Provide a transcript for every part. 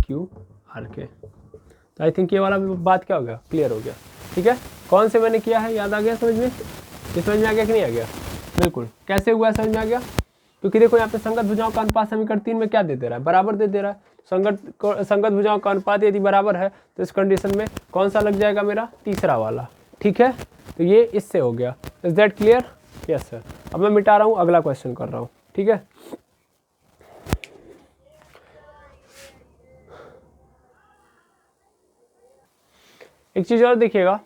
Q R के। तो I think ये वाला बात क्या हो गया, क्लियर हो गया। ठीक है, कौन से मैंने किया है, याद आ गया समझ में, ये समझ में आ गया कि नहीं आ गया? बिल्कुल, कैसे हुआ समझ में आ गया? क्योंकि देखो यहाँ पे संगत भुजाओं का अनुपात समीकरण 3 में क्या दे दे रहा है, बराबर दे रहा है। संगत भुजाओं का अनुपात यदि बराबर है तो इस कंडीशन में कौन सा लग जाएगा, मेरा तीसरा वाला। ठीक है, तो ये इससे हो गया। Is that clear? Yes sir. अब मैं मिटा रहा हूँ, अगला क्वेश्चन कर रहा हूँ। ठीक है, एक चीज और देखिएगा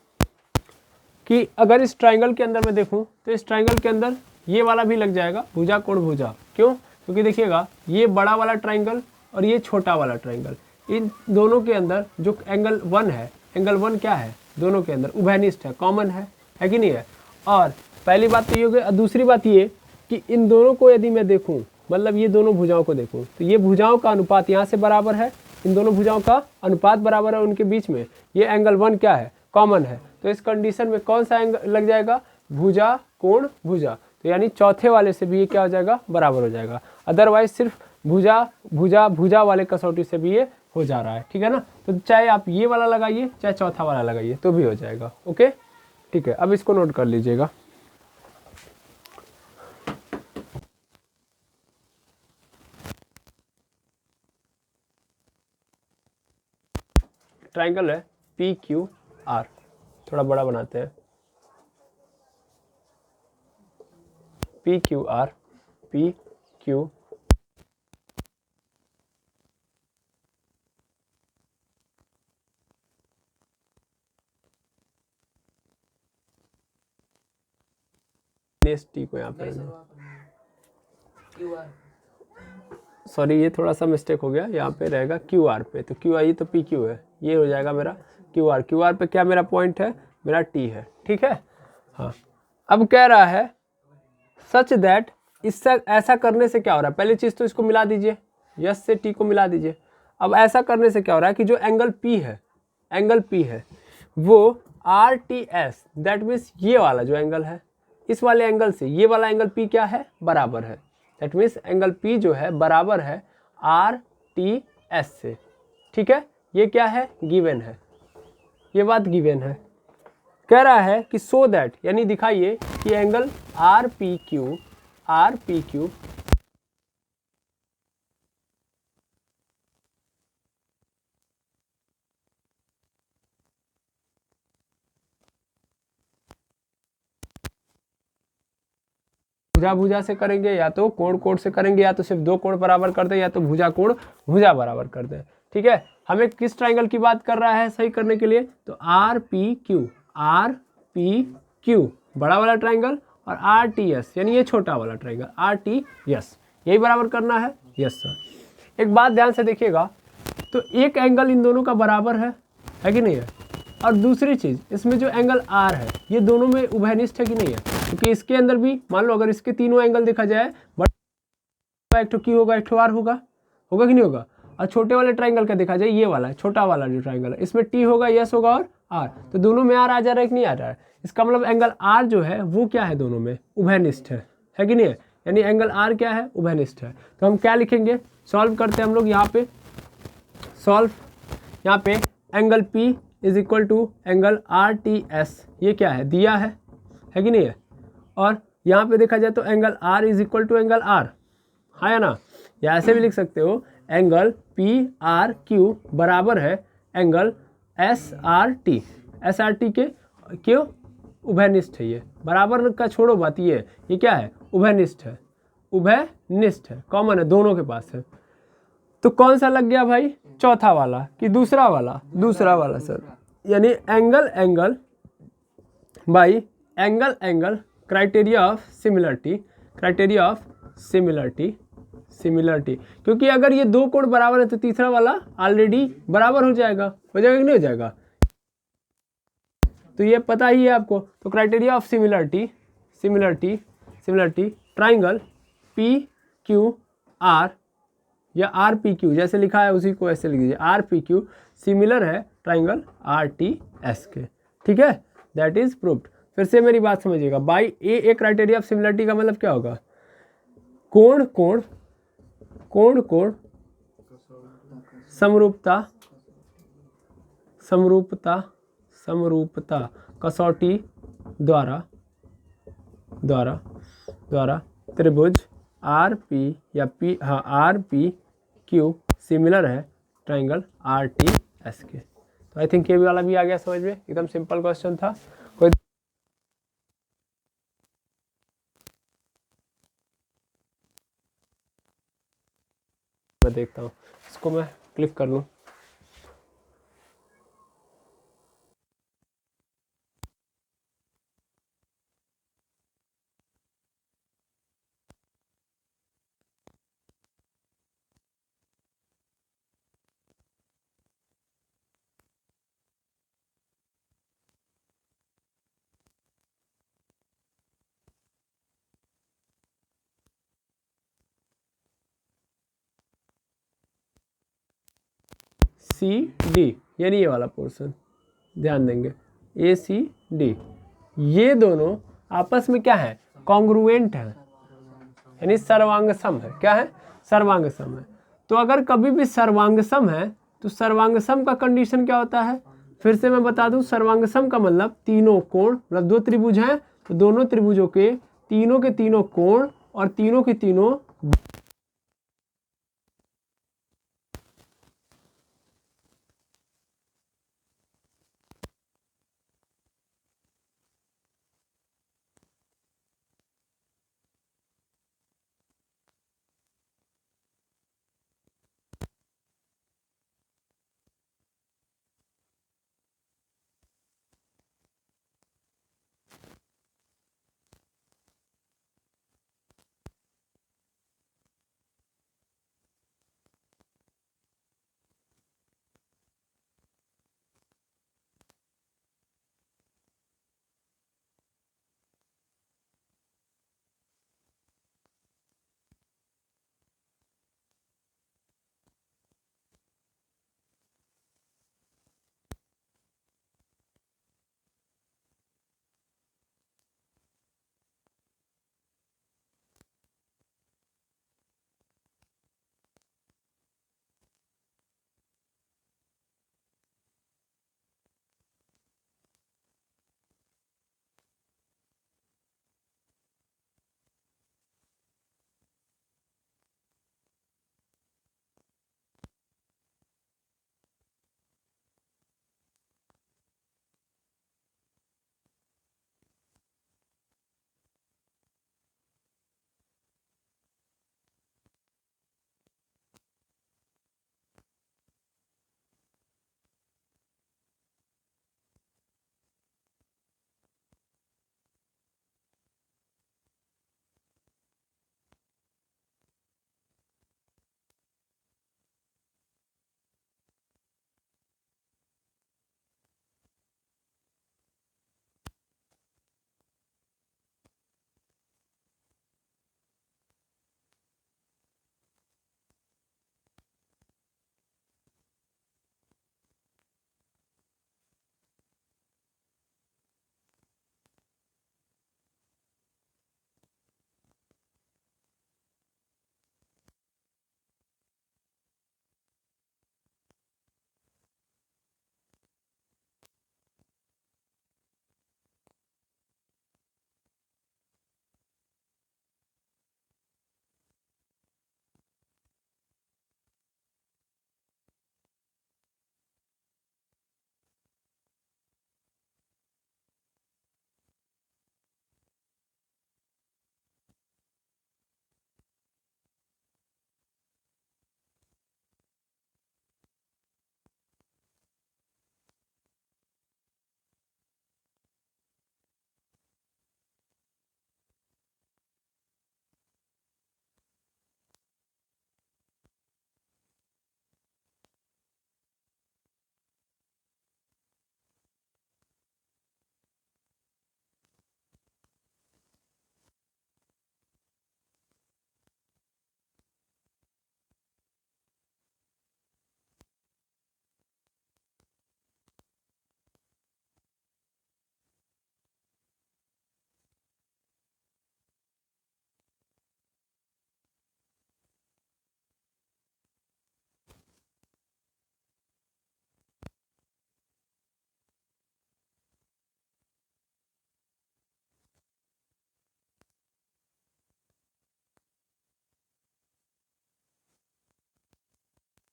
कि अगर इस ट्राइंगल के अंदर मैं देखूं तो इस ट्राइंगल के अंदर ये वाला भी लग जाएगा, भुजा कोण भुजा। क्यों? क्योंकि देखिएगा ये बड़ा वाला ट्राइंगल और ये छोटा वाला ट्राइंगल, इन दोनों के अंदर जो एंगल 1 है, एंगल 1 क्या है, दोनों के अंदर उभयनिष्ठ है, कॉमन है कि नहीं है? और पहली बात तो ये हो गई। दूसरी बात ये कि इन दोनों को यदि मैं देखूँ, मतलब ये दोनों भुजाओं को देखूँ, तो ये भुजाओं का अनुपात यहाँ से बराबर है, इन दोनों भुजाओं का अनुपात बराबर है उनके बीच में। ये एंगल 1 क्या है, कॉमन है। तो इस कंडीशन में कौन सा एंगल लग जाएगा, भुजा कोण भुजा। तो यानी चौथे वाले से भी ये क्या हो जाएगा, बराबर हो जाएगा। अदरवाइज सिर्फ भुजा भुजा भुजा वाले कसौटी से भी ये हो जा रहा है। ठीक है ना, तो चाहे आप ये वाला लगाइए चाहे चौथा वाला लगाइए तो भी हो जाएगा। ओके, ठीक है, अब इसको नोट कर लीजिएगा। ट्राइंगल है पी क्यू आर, थोड़ा बड़ा बनाते हैं, P Q R, P Q T को यहाँ पे, सॉरी ये थोड़ा सा मिस्टेक हो गया, यहाँ पे रहेगा क्यू आर पे, तो क्यू आई तो पी क्यू है, ये हो जाएगा मेरा क्यू आर। क्यू आर पे क्या मेरा पॉइंट है, मेरा टी है। ठीक है, हाँ। अब कह रहा है सच दैट, इससे ऐसा करने से क्या हो रहा है, पहली चीज़ तो इसको मिला दीजिए, यस से टी को मिला दीजिए। अब ऐसा करने से क्या हो रहा है कि जो एंगल पी है, एंगल पी है वो are T S, that means ये वाला जो एंगल है, इस वाले एंगल से ये वाला एंगल पी क्या है, बराबर है। दैट मीन्स एंगल पी जो है बराबर है आर टी एस से। ठीक है, ये क्या है, गिवन है, ये बात गिवन है। कह रहा है कि सो दैट, यानी दिखाइए कि एंगल आर पी क्यू भुजा भुजा से करेंगे, या तो कोण कोण से करेंगे, या तो सिर्फ दो कोण बराबर कर दें, या तो भुजा कोण भुजा बराबर कर दें। ठीक है, हमें किस ट्राइंगल की बात कर रहा है सही करने के लिए, तो आर पी क्यू बड़ा वाला ट्राइंगल और आर टी एस यानी ये छोटा वाला ट्राइंगल आर टी एस, यही बराबर करना है। Yes sir. एक बात ध्यान से देखिएगा, तो एक एंगल इन दोनों का बराबर है कि नहीं है, और दूसरी चीज इसमें जो एंगल आर है ये दोनों में उभयनिष्ठ है कि नहीं है, क्योंकि इसके अंदर भी मान लो अगर इसके तीनों एंगल देखा जाए, बड़ा एक तो क्यू होगा, एक तो आर होगा, होगा कि नहीं होगा। और छोटे वाले ट्राइंगल का देखा जाए, ये वाला छोटा वाला जो ट्राइंगल है इसमें टी होगा, यस होगा और आर, तो दोनों में आर आ जा रहा है कि नहीं आ रहा है। इसका मतलब एंगल आर जो है वो क्या है, दोनों में उभयनिष्ठ है कि नहीं है, यानी एंगल आर क्या है, उभयनिष्ठ है। तो हम क्या लिखेंगे, सॉल्व करते हैं हम लोग यहाँ पे, सॉल्व यहाँ पे angle P is equal to angle R T S, ये क्या है, दिया है कि नहीं है। और यहाँ पे देखा जाए तो angle R is equal to angle R, हाँ या ना, या ऐसे भी लिख सकते हो एंगल पी आर क्यू बराबर है एंगल एस आर टी के, क्यों, उभयनिष्ठ है। ये बराबर का छोड़ो बात, ये क्या है, उभयनिष्ठ है, उभयनिष्ठ है, कॉमन है, दोनों के पास है। तो कौन सा लग गया भाई, चौथा वाला कि दूसरा वाला, दूसरा वाला सर, यानी angle by angle criteria of similarity, क्योंकि अगर ये दो कोण बराबर है तो तीसरा वाला ऑलरेडी बराबर हो जाएगा कि नहीं हो जाएगा, तो ये पता ही है आपको। तो criteria of similarity triangle P Q R या आर पी क्यू जैसे लिखा है उसी को ऐसे लिख दीजिए, आर पी क्यू सिमिलर है ट्राइंगल आर टी एस के। ठीक है, दैट इज प्रूव्ड। फिर से मेरी बात समझिएगा, by A criteria of similarity का मतलब क्या होगा, कोण समरूपता समरूपता समरूपता कसौटी द्वारा द्वारा द्वारा त्रिभुज आर पी या पी, हाँ आर पी क्यू सिमिलर है ट्राइंगल आर टी एस के। तो आई थिंक ये वाला भी आ गया समझ में, एकदम सिंपल क्वेश्चन था। कोई मैं देखता हूँ, इसको मैं क्लिक कर लूँ। सी डी यानी ये वाला पोर्शन ध्यान देंगे, ए सी डी, ये दोनों आपस में क्या है, कॉन्ग्रुएंट है, यानी सर्वांग सम है। क्या है, सर्वांग सम है। तो अगर कभी भी सर्वांग सम है तो सर्वांग सम का कंडीशन क्या होता है, फिर से मैं बता दूं, सर्वांग सम का मतलब तीनों कोण, मतलब दो त्रिभुज हैं तो दोनों त्रिभुजों के तीनों कोण और तीनों के तीनों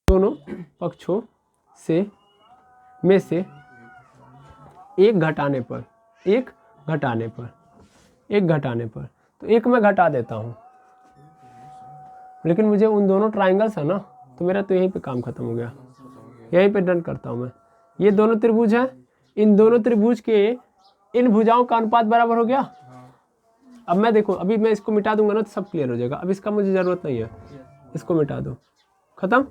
दोनों पक्षों से में से एक घटाने पर तो एक मैं घटा देता हूँ, लेकिन मुझे उन दोनों ट्राइंगल्स है ना, तो मेरा तो यहीं पे काम खत्म हो गया, यहीं पे डन करता हूँ मैं। ये दोनों त्रिभुज हैं, इन दोनों त्रिभुज के इन भुजाओं का अनुपात बराबर हो गया। अब मैं देखो, अभी मैं इसको मिटा दूंगा ना तो सब क्लियर हो जाएगा। अब इसका मुझे ज़रूरत नहीं है, इसको मिटा दो, खत्म।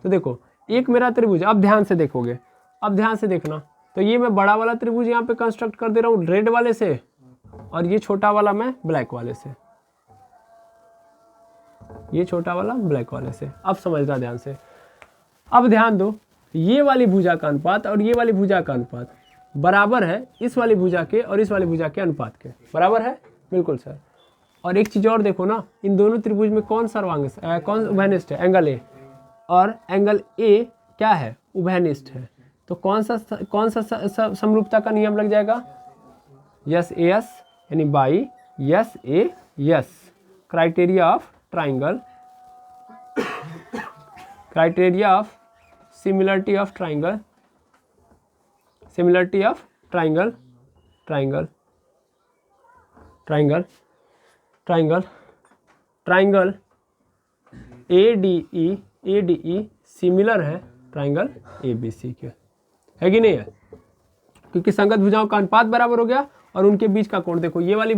तो देखो एक मेरा त्रिभुज, अब ध्यान से देखोगे, अब ध्यान से देखना, तो ये मैं बड़ा वाला त्रिभुज यहाँ पे कंस्ट्रक्ट कर दे रहा हूँ रेड वाले से, और ये छोटा वाला मैं ब्लैक वाले से, ये छोटा वाला ब्लैक वाले से। अब समझना ध्यान से, अब ध्यान दो, ये वाली भुजा का अनुपात और ये वाली भुजा का अनुपात बराबर है इस वाली भुजा के और इस वाली भुजा के अनुपात के, बराबर है, बिल्कुल सर। और एक चीज और देखो ना, इन दोनों त्रिभुज में कौन सर्वांग कौन उभयनिष्ठ है, एंगल ए, और एंगल ए क्या है, उभयनिष्ठ है। तो कौन सा समरूपता का नियम लग जाएगा, यस ए एस, यानी by yes A yes, criteria of triangle, criteria of similarity of triangle, similarity of triangle, triangle triangle triangle triangle A D E similar है ट्राइंगल ए बी सी के, है कि नहीं है, क्योंकि संगत भुजाओं का अनुपात बराबर हो गया और उनके बीच का कोण देखो, ये वाली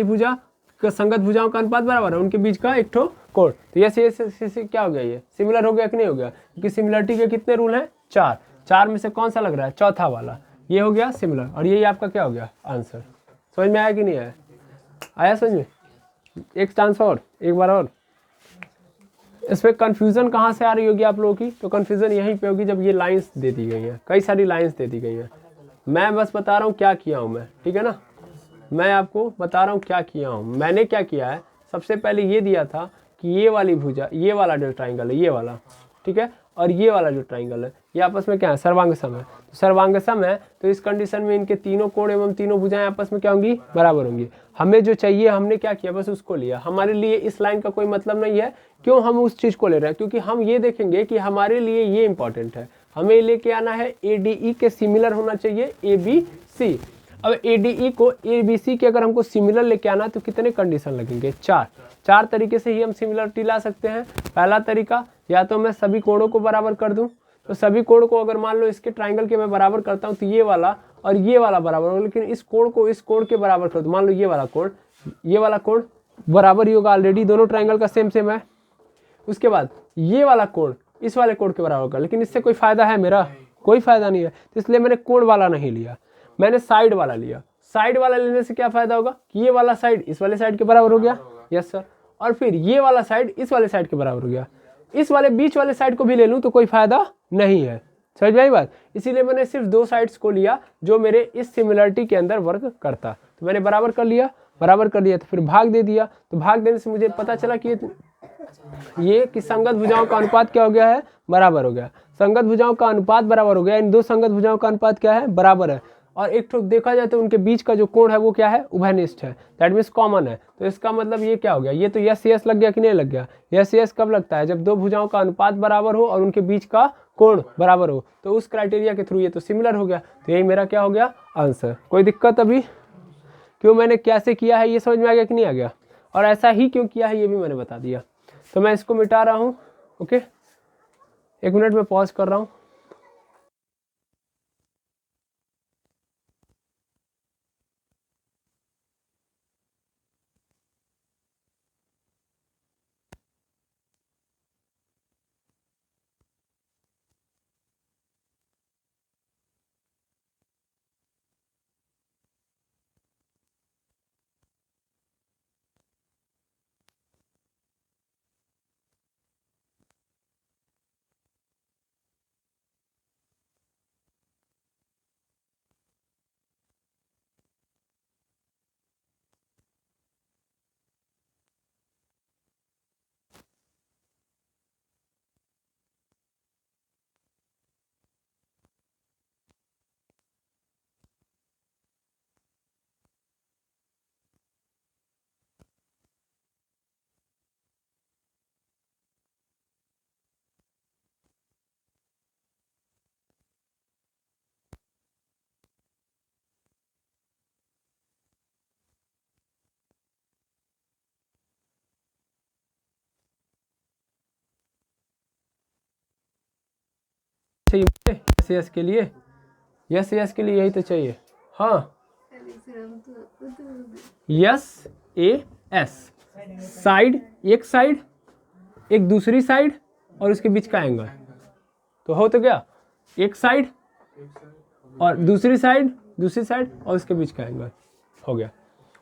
भुजा का संगत भुजाओं का अनुपात बराबर है, उनके बीच का एक ठो कोण। तो ये क्या हो गया, ये सिमिलर हो गया कि नहीं हो गया, क्योंकि सिमिलरिटी के कितने रूल हैं, चार में से कौन सा लग रहा है, चौथा वाला, ये हो गया सिमिलर, और यही आपका क्या हो गया आंसर। समझ में आया कि नहीं आया, आया समझ में। एक चांस और, एक बार और। इसमें कंफ्यूजन कहाँ से आ रही होगी आप लोगों की, तो कंफ्यूजन यहीं पे होगी जब ये लाइंस दे दी गई हैं, कई सारी लाइंस दे दी गई हैं। मैं बस बता रहा हूँ क्या किया हूँ मैं, ठीक है ना, मैं आपको बता रहा हूँ क्या किया हूँ। मैंने क्या किया है, सबसे पहले ये दिया था कि ये वाली भुजा, ये वाला जो ट्राइंगल है, ये वाला, ठीक है, और ये वाला जो ट्राइंगल है, ये आपस में क्या है, सर्वांग सम है। तो सर्वांग सम है, तो इस कंडीशन में इनके तीनों कोण एवं तीनों भुजाएं आपस में क्या होंगी, बराबर होंगी। हमें जो चाहिए हमने क्या किया, बस उसको लिया। हमारे लिए इस लाइन का कोई मतलब नहीं है, क्यों हम उस चीज को ले रहे हैं, क्योंकि हम ये देखेंगे कि हमारे लिए ये इंपॉर्टेंट है, हमें लेके आना है ADE के सिमिलर होना चाहिए ABC। अब ADE को ABC के अगर हमको सिमिलर लेके आना तो कितने कंडीशन लगेंगे, चार तरीके से ही हम सिमिलरिटी ला सकते हैं। पहला तरीका, या तो मैं सभी कोणों को बराबर कर दूं, तो सभी कोण को अगर मान लो इसके ट्राइंगल के मैं बराबर करता हूं, तो ये वाला और ये वाला बराबर होगा, लेकिन इस कोण को इस कोण के बराबर कर दूं, मान लो ये वाला कोण बराबर ही होगा, ऑलरेडी दोनों ट्राइंगल का सेम है। उसके बाद ये वाला कोण इस वाले कोण के बराबर होगा, लेकिन इससे कोई फायदा है मेरा, कोई फायदा नहीं है, तो इसलिए मैंने कोण वाला नहीं लिया, मैंने साइड वाला लिया। साइड वाला लेने से क्या फायदा होगा कि ये वाला साइड इस वाले साइड के बराबर हो गया, यस सर, और फिर ये वाला साइड इस वाले साइड के बराबर हो गया। इस वाले बीच वाले साइड को भी ले लूं तो कोई फायदा नहीं है, समझ में आई बात। इसीलिए मैंने सिर्फ दो साइड्स को लिया जो मेरे इस सिमिलरिटी के अंदर वर्क करता, तो मैंने बराबर कर लिया तो फिर भाग दे दिया। तो भाग देने से मुझे पता चला कि ये कि संगत भुजाओं का अनुपात क्या हो गया है, बराबर हो गया। संगत भुजाओं का अनुपात बराबर हो गया, इन दो संगत भुजाओं का अनुपात क्या है, बराबर है। और एक तो देखा जाए तो उनके बीच का जो कोण है वो क्या है, उभयनिष्ठ है, दैट मीन्स कॉमन है। तो इसका मतलब ये क्या हो गया, ये तो यस यस लग गया कि नहीं लग गया। यस यस कब लगता है, जब दो भुजाओं का अनुपात बराबर हो और उनके बीच का कोण बराबर हो, तो उस क्राइटेरिया के थ्रू ये तो सिमिलर हो गया। तो यही मेरा क्या हो गया, आंसर। कोई दिक्कत अभी, क्यों मैंने कैसे किया है ये समझ में आ गया कि नहीं आ गया, और ऐसा ही क्यों किया है ये भी मैंने बता दिया। तो मैं इसको मिटा रहा हूँ, ओके, 1 मिनट में पॉज कर रहा हूँ। चाहिए मुझे, यस यस के लिए, यस यस के लिए यही तो चाहिए। हाँ, यस ए एस, साइड, एक साइड, एक दूसरी साइड और उसके बीच का एंगल, तो हो तो गया, एक साइड और दूसरी साइड और उसके बीच का एंगल हो गया।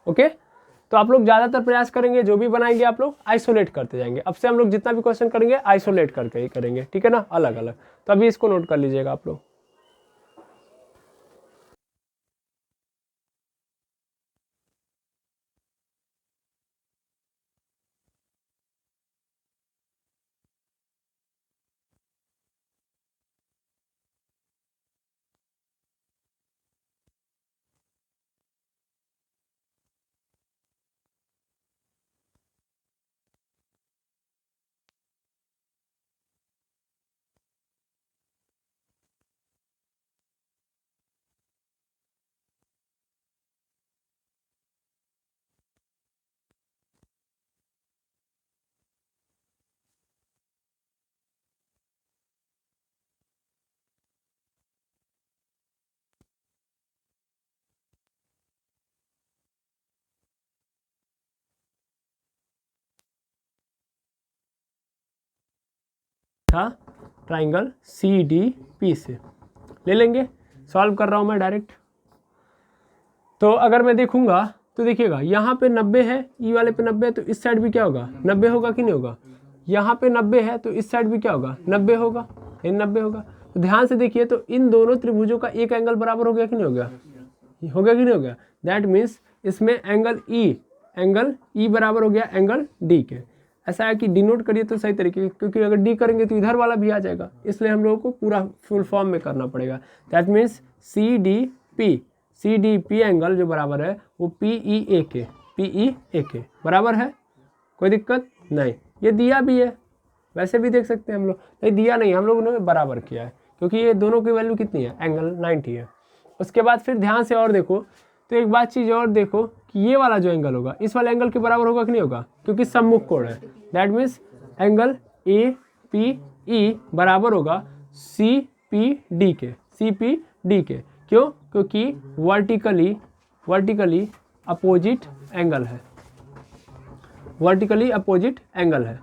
ओके, तो आप लोग ज़्यादातर प्रयास करेंगे, जो भी बनाएंगे आप लोग आइसोलेट करते जाएंगे। अब से हम लोग जितना भी क्वेश्चन करेंगे आइसोलेट करके ही करेंगे, ठीक है ना, अलग अलग। तो अभी इसको नोट कर लीजिएगा आप लोग। था ट्राइंगल सी डी पी से ले लेंगे, सॉल्व कर रहा हूँ मैं डायरेक्ट। तो अगर मैं देखूंगा तो देखिएगा यहाँ पे 90 है, ई वाले पे 90 है, तो इस साइड भी क्या होगा, 90 होगा कि नहीं होगा। यहाँ पे 90 है तो इस साइड भी क्या होगा, 90 होगा, इन 90 होगा। तो ध्यान से देखिए, तो इन दोनों त्रिभुजों का एक एंगल बराबर हो गया कि नहीं हो गया, हो गया कि नहीं हो गया। दैट मीन्स इसमें एंगल ई बराबर हो गया एंगल डी के। ऐसा है कि डिनोट करिए तो सही तरीके, क्योंकि अगर डी करेंगे तो इधर वाला भी आ जाएगा, इसलिए हम लोगों को पूरा फुल फॉर्म में करना पड़ेगा। That means C D P angle जो बराबर है वो पी ई ए के बराबर है। कोई दिक्कत नहीं, ये दिया भी है, वैसे भी देख सकते हैं हम लोग, नहीं दिया नहीं, हम लोगों ने बराबर किया है, क्योंकि ये दोनों की वैल्यू कितनी है, एंगल 90 है। उसके बाद फिर ध्यान से और देखो, तो एक बात चीज़ और देखो कि ये वाला जो एंगल होगा इस वाले एंगल के बराबर होगा कि नहीं होगा, क्योंकि सम्मुख कोण है। That means angle A P E बराबर होगा सी पी डी के। क्यों, क्योंकि वर्टिकली अपोजिट एंगल है,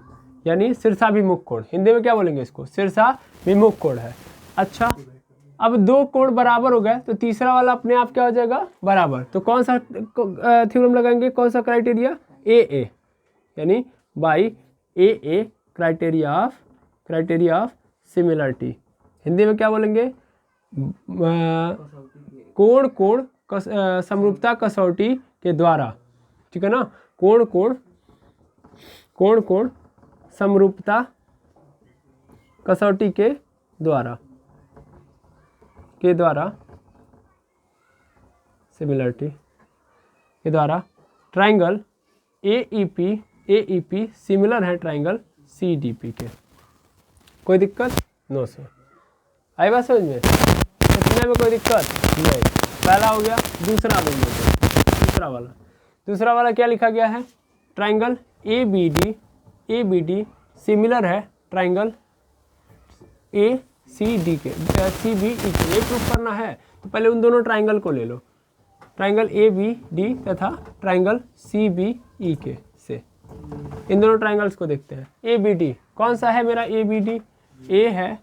यानी शीर्षाभिमुख कोण। हिंदी में क्या बोलेंगे इसको, शीर्षाभिमुख कोण है। अच्छा, अब दो कोण बराबर हो गए तो तीसरा वाला अपने आप क्या हो जाएगा, बराबर। तो कौन सा थ्योरम लगाएंगे, कौन सा क्राइटेरिया, ए, यानी by A criteria of similarity. Hindi में क्या बोलेंगे, कोण समरूपता कसौटी के द्वारा, ठीक है ना, कोण समरूपता कसौटी के द्वारा सिमिलरिटी के द्वारा triangle A E P similar है ट्राइंगल सी डी पी के। कोई दिक्कत, नो सर, आई बात समझ में, इसमें कोई दिक्कत नहीं। पहला हो गया, दूसरा वाला क्या लिखा गया है, triangle A B D similar है ट्राइंगल ए सी डी के, सी बी ई के। ये प्रूफ करना है तो पहले उन दोनों ट्राइंगल को ले लो, ट्राइंगल ए बी डी तथा ट्राइंगल सी बी ई के से इन दोनों ट्राइंगल्स को देखते हैं। ए बी डी कौन सा है मेरा, ए बी डी, ए है,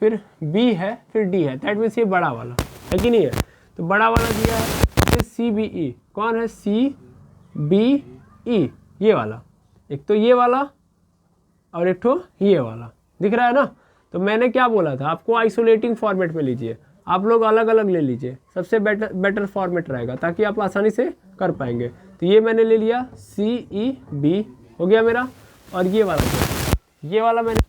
फिर बी है, फिर डी है। दैट मीन्स ये बड़ा वाला है कि नहीं है, तो बड़ा वाला दिया है। फिर सी बी ई, कौन है, सी बी ई, ये वाला, एक तो ये वाला और एक तो ये वाला, दिख रहा है ना। तो मैंने क्या बोला था आपको, आइसोलेटिंग फॉर्मेट में लीजिए, आप लोग अलग अलग ले लीजिए, सबसे बेटर फॉर्मेट रहेगा, ताकि आप आसानी से कर पाएंगे। तो ये मैंने ले लिया, सी ई बी हो गया मेरा, और ये वाला मैंने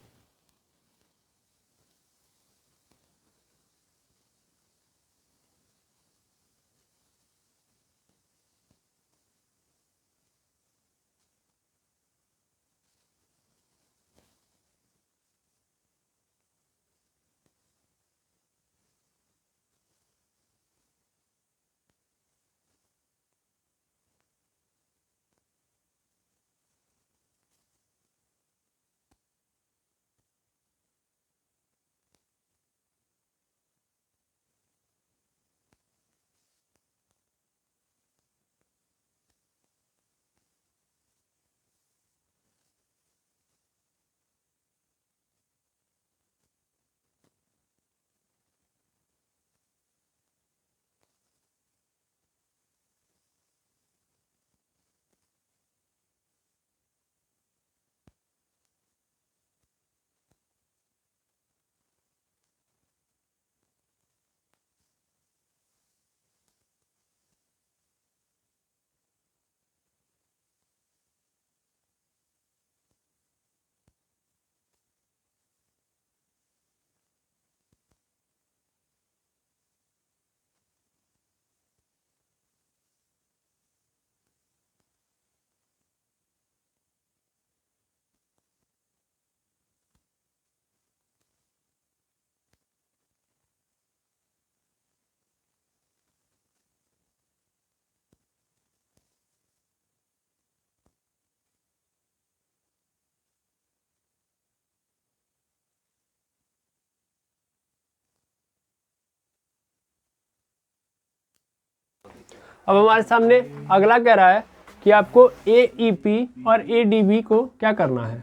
अब हमारे सामने अगला कह रहा है कि आपको AEP और ADB को क्या करना है,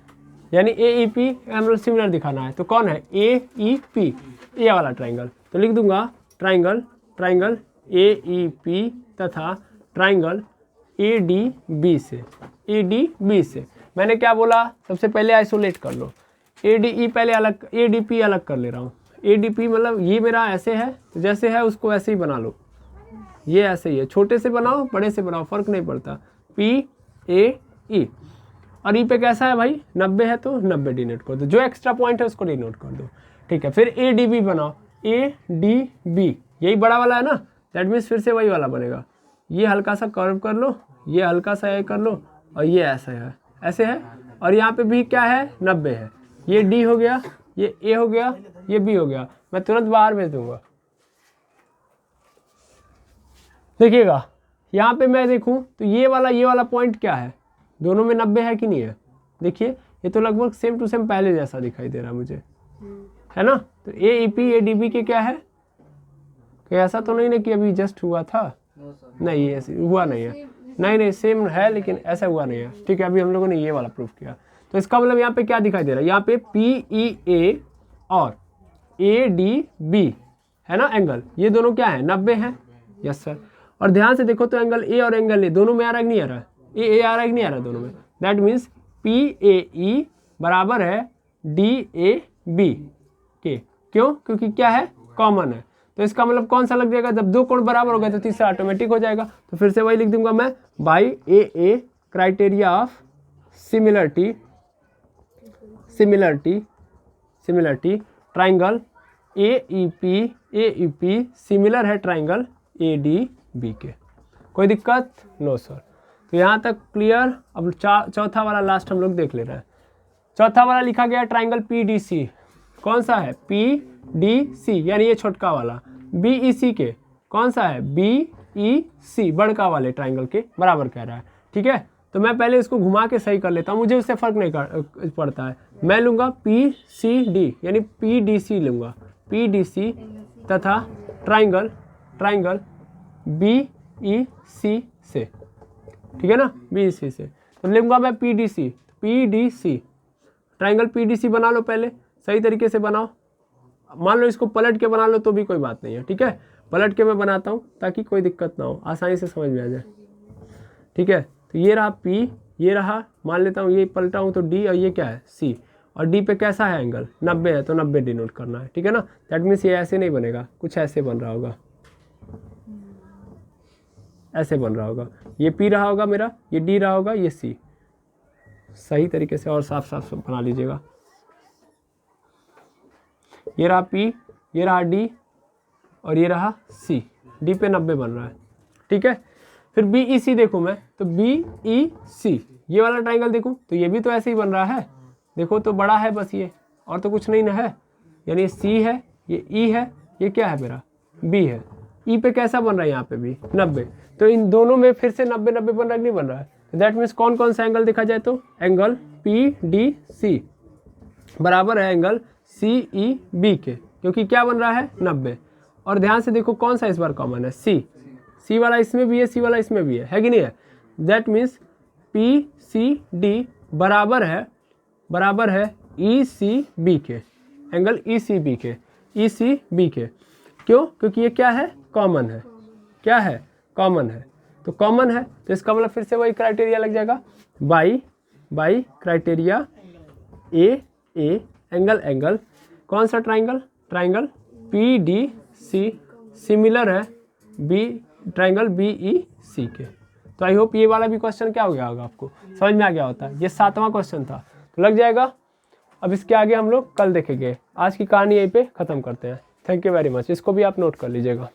यानी AEP एंगल सिमिलर दिखाना है। तो कौन है AEP, ये वाला ट्राइंगल। तो लिख दूंगा ट्राइंगल AEP तथा ट्राइंगल ADB से। मैंने क्या बोला, सबसे पहले आइसोलेट कर लो। ADE पहले अलग, ADP अलग कर ले रहा हूँ। ADP मतलब ये मेरा ऐसे है, तो जैसे है उसको ऐसे ही बना लो, ये ऐसे ही है, छोटे से बनाओ बड़े से बनाओ फर्क नहीं पड़ता। PAE और ई पे कैसा है भाई 90 है तो 90 डिनोट कर दो, जो एक्स्ट्रा पॉइंट है उसको डिनोट कर दो, ठीक है। फिर ADB बनाओ, ADB यही बड़ा वाला है ना, दैट मीन्स फिर से वही वाला बनेगा। ये हल्का सा कर्व कर लो, ये हल्का सा ये कर लो, और ये ऐसा है, ऐसे है। और यहाँ पे भी क्या है 90 है, ये D हो गया, ये A हो गया, ये B हो गया। मैं तुरंत बाहर भेज दूंगा। देखिएगा यहाँ पे मैं देखूँ तो ये वाला पॉइंट क्या है, दोनों में 90 है कि नहीं है। देखिए ये तो लगभग सेम टू सेम पहले जैसा दिखाई दे रहा है मुझे, है ना। तो AEP ADB के क्या है, कि ऐसा तो नहीं ना कि अभी जस्ट हुआ था, नहीं ऐसे हुआ नहीं है, नहीं सेम है लेकिन ऐसा हुआ नहीं है, ठीक है। अभी हम लोगों ने ये वाला प्रूफ किया। तो इसका मतलब यहाँ पे क्या दिखाई दे रहा है, यहाँ पे PEA और ADB है ना एंगल, ये दोनों क्या है 90 है, यस सर। और ध्यान से देखो तो एंगल A और एंगल A दोनों में आ रहा है कि नहीं आ रहा है, A आ रहा है कि नहीं आ रहा है दोनों में। दैट मीन्स PAE बराबर है DAB के, क्यों, क्योंकि क्या है कॉमन है। तो इसका मतलब कौन सा लग जाएगा, जब दो कोण बराबर हो गए तो तीसरा ऑटोमेटिक हो जाएगा। तो फिर से वही लिख दूंगा मैं, by AA criteria of similarity triangle AEP similar है ट्राइंगल ADB के। कोई दिक्कत, नो सर। तो यहाँ तक क्लियर। अब चौथा वाला लास्ट हम लोग देख ले रहे हैं। चौथा वाला लिखा गया ट्राइंगल PDC, कौन सा है PDC, यानी ये छोटका वाला। BEC के कौन सा है BEC, बड़का वाले ट्राइंगल के बराबर कह रहा है, ठीक है। तो मैं पहले इसको घुमा के सही कर लेता हूँ, मुझे उससे फर्क नहीं पड़ता है। मैं लूँगा PCD यानी PDC लूँगा, PDC तथा ट्राइंगल BEC से, ठीक है ना, BEC से। तो लूँगा मैं PDC ट्राइंगल PDC बना लो, पहले सही तरीके से बनाओ। मान लो इसको पलट के बना लो तो भी कोई बात नहीं है, ठीक है। पलट के मैं बनाता हूँ ताकि कोई दिक्कत ना हो, आसानी से समझ में आ जाए, ठीक है। तो ये रहा P, ये रहा, मान लेता हूँ ये पलटा हूँ तो D, और ये क्या है C, और D पे कैसा है एंगल 90 है तो 90 डिनोट करना है, ठीक है ना। दैट मीन्स ये ऐसे नहीं बनेगा, कुछ ऐसे बन रहा होगा, ऐसे बन रहा होगा। ये P रहा होगा मेरा, ये D रहा होगा, ये C। सही तरीके से और साफ साफ बना लीजिएगा। ये रहा P, ये रहा D, और ये रहा C। D पे 90 बन रहा है, ठीक है। फिर BEC देखूँ मैं, तो BEC ये वाला ट्राइंगल देखूँ तो ये भी तो ऐसे ही बन रहा है, देखो तो बड़ा है बस ये, और तो कुछ नहीं ना है। यानी C है, ये E है, ये क्या है मेरा B है। E पे कैसा बन रहा है यहाँ पे भी 90, तो इन दोनों में फिर से 90 90 बन रहा है, नहीं बन रहा है। तो दैट मीन्स कौन कौन सा एंगल देखा जाए तो एंगल PDC बराबर है एंगल CEB के, क्योंकि क्या बन रहा है 90। और ध्यान से देखो कौन सा इस बार कॉमन है, C वाला इसमें भी है, C वाला इसमें भी है कि नहीं है। दैट मीन्स PCD बराबर है ECB के, एंगल ECB के। क्यों, क्योंकि ये क्या है कॉमन है, क्या है कॉमन है। तो कॉमन है तो इसका मतलब फिर से वही क्राइटेरिया लग जाएगा, बाई क्राइटेरिया ए एंगल कौन सा ट्राइंगल PDC सिमिलर है ट्राइंगल BEC के। तो आई होप ये वाला भी क्वेश्चन क्या हो गया होगा, आपको समझ में आ गया होता है। ये 7वां क्वेश्चन था, तो लग जाएगा। अब इसके आगे हम लोग कल देखेंगे। आज की कहानी यहीं पे ख़त्म करते हैं। Thank you very much. इसको भी आप नोट कर लीजिएगा।